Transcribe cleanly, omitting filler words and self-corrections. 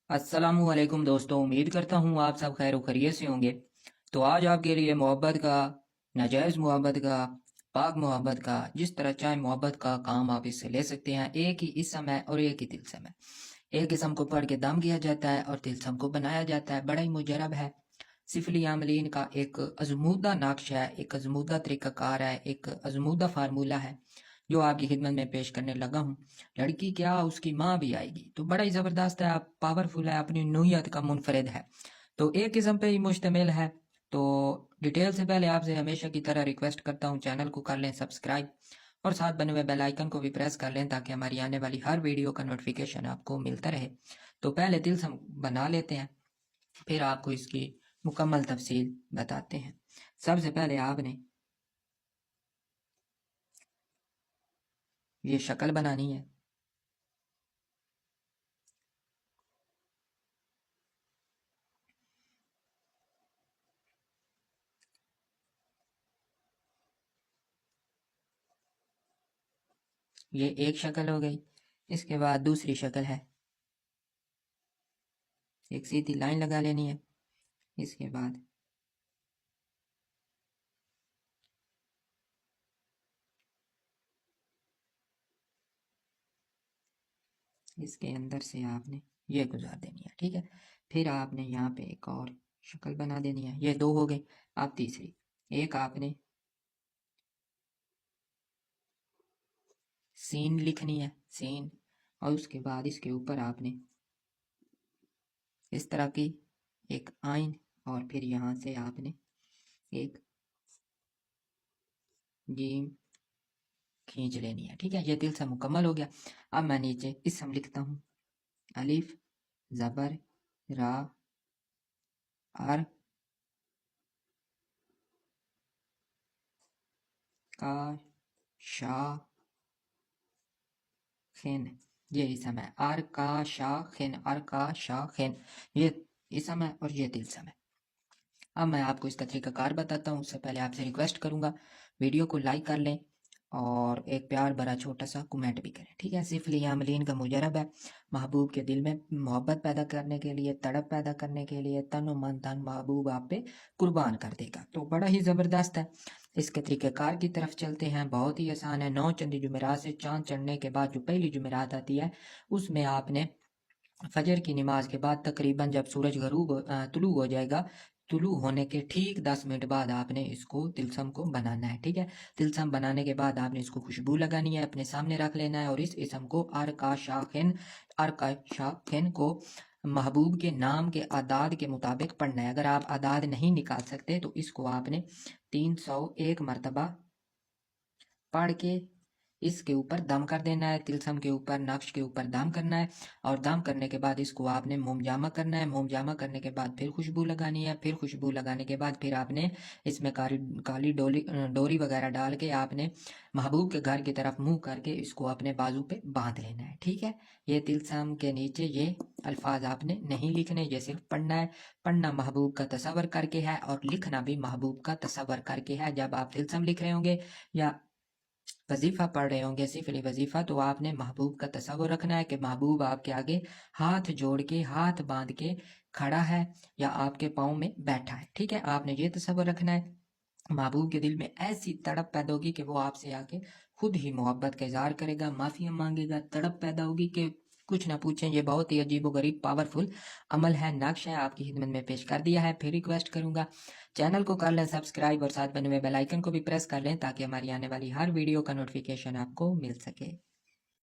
अस्सलामुअलैकुम दोस्तों, उम्मीद करता हूँ आप सब खैर खैरियत से होंगे। तो आज आपके लिए मोहब्बत का, नाजायज़ मोहब्बत का, पाक मोहब्बत का, जिस तरह चाहे मोहब्बत का काम आप इससे ले सकते हैं। एक ही इसम है और एक ही तिलस्म है। एक इसम को पढ़ के दम किया जाता है और तिलस्म को बनाया जाता है। बड़ा ही मुजरब है। सिफली आमलीन का एक अजमूदा नक्श है, एक अजमूदा तरीक़ाकार है, एक अजमूदा फार्मूला है जो आपकी खिदमत में पेश करने लगा हूँ। लड़की क्या, उसकी माँ भी आएगी। तो बड़ा ही ज़बरदस्त है, पावरफुल है, अपनी नोयत का मुनफरद है। तो एक किस्म पे ही मुश्तमिल है। तो डिटेल से पहले आपसे हमेशा की तरह रिक्वेस्ट करता हूँ, चैनल को कर लें सब्सक्राइब और साथ बने हुए बेल आइकन को भी प्रेस कर लें ताकि हमारी आने वाली हर वीडियो का नोटिफिकेशन आपको मिलता रहे। तो पहले तिल्सम बना लेते हैं, फिर आपको इसकी मुकम्मल तफसील बताते हैं। सबसे पहले आपने ये शक्ल बनानी है। ये एक शक्ल हो गई। इसके बाद दूसरी शक्ल है, एक सीधी लाइन लगा लेनी है। इसके बाद इसके अंदर से आपने ये गुजार देनी है, ठीक है। फिर आपने यहाँ पे एक और शक्ल बना देनी है। ये दो हो गई। अब तीसरी, एक आपने सीन लिखनी है, सीन, और उसके बाद इसके ऊपर आपने इस तरह की एक आइन, और फिर यहाँ से आपने एक जीम खींच लेनी है, ठीक है। ये तिल से मुकम्मल हो गया। अब मैं नीचे इसम लिखता हूँ, अलिफ ज़बर रा अर का शा खिन। ये इसम है, अर का शा खिन, अर का शा खिन। ये इसम है और ये तिलसम है। अब मैं आपको इसका तरीकाकार बताता हूँ। उससे पहले आपसे रिक्वेस्ट करूँगा, वीडियो को लाइक कर लें और एक प्यार भरा छोटा सा कमेंट भी करें, ठीक है। सिफली आमलीन का मुजरब है, महबूब के दिल में मोहब्बत पैदा करने के लिए, तड़प पैदा करने के लिए, तन मन धन महबूब आप पे कुर्बान कर देगा। तो बड़ा ही ज़बरदस्त है। इसके तरीक़ेकार की तरफ चलते हैं। बहुत ही आसान है। 9 चंदी जुमेरात से चांद चढ़ने के बाद जो पहली जुमेरात आती है, उसमें आपने फजर की नमाज के बाद तकरीबन जब सूरज तुलू हो जाएगा, तुलू होने के ठीक 10 मिनट बाद आपने इसको तिलसम को बनाना है, ठीक है। तिलसम बनाने के बाद आपने इसको खुशबू लगानी है, अपने सामने रख लेना है और इस इसम को अर का शाखिन को महबूब के नाम के आदाद के मुताबिक पढ़ना है। अगर आप आदाद नहीं निकाल सकते तो इसको आपने 301 मरतबा पढ़ के इसके ऊपर दम कर देना है। तिलसम के ऊपर, नक्श के ऊपर दम करना है और दम करने के बाद इसको आपने मोम जामा करना है। मोम जामा करने के बाद फिर खुशबू लगानी है। फिर खुशबू लगाने के बाद फिर आपने इसमें काली काली डोरी वगैरह डाल के आपने महबूब के घर की तरफ मुंह करके इसको अपने बाजू पे बांध लेना है, ठीक है। ये तिलसम के नीचे ये अल्फाज आपने नहीं लिखने, ये सिर्फ पढ़ना है। पढ़ना महबूब का तसव्वुर करके है और लिखना भी महबूब का तसव्वुर करके है। जब आप तिलसम लिख रहे होंगे या वजीफा पढ़ रहे होंगे, सिफली वजीफा, तो आपने महबूब का तसव्वुर रखना है कि महबूब आपके आगे हाथ जोड़ के, हाथ बांध के खड़ा है या आपके पाँव में बैठा है, ठीक है। आपने ये तसव्वुर रखना है। महबूब के दिल में ऐसी तड़प पैदा होगी कि वो आपसे आके खुद ही मोहब्बत का इजहार करेगा, माफिया मांगेगा। तड़प पैदा होगी कि कुछ ना पूछें। ये बहुत ही अजीब गरीब पावरफुल अमल है, नक्श है, आपकी खिदमत में पेश कर दिया है। फिर रिक्वेस्ट करूंगा, चैनल को कर लें सब्सक्राइब और साथ बने हुए बेल आइकन को भी प्रेस कर लें ताकि हमारी आने वाली हर वीडियो का नोटिफिकेशन आपको मिल सके।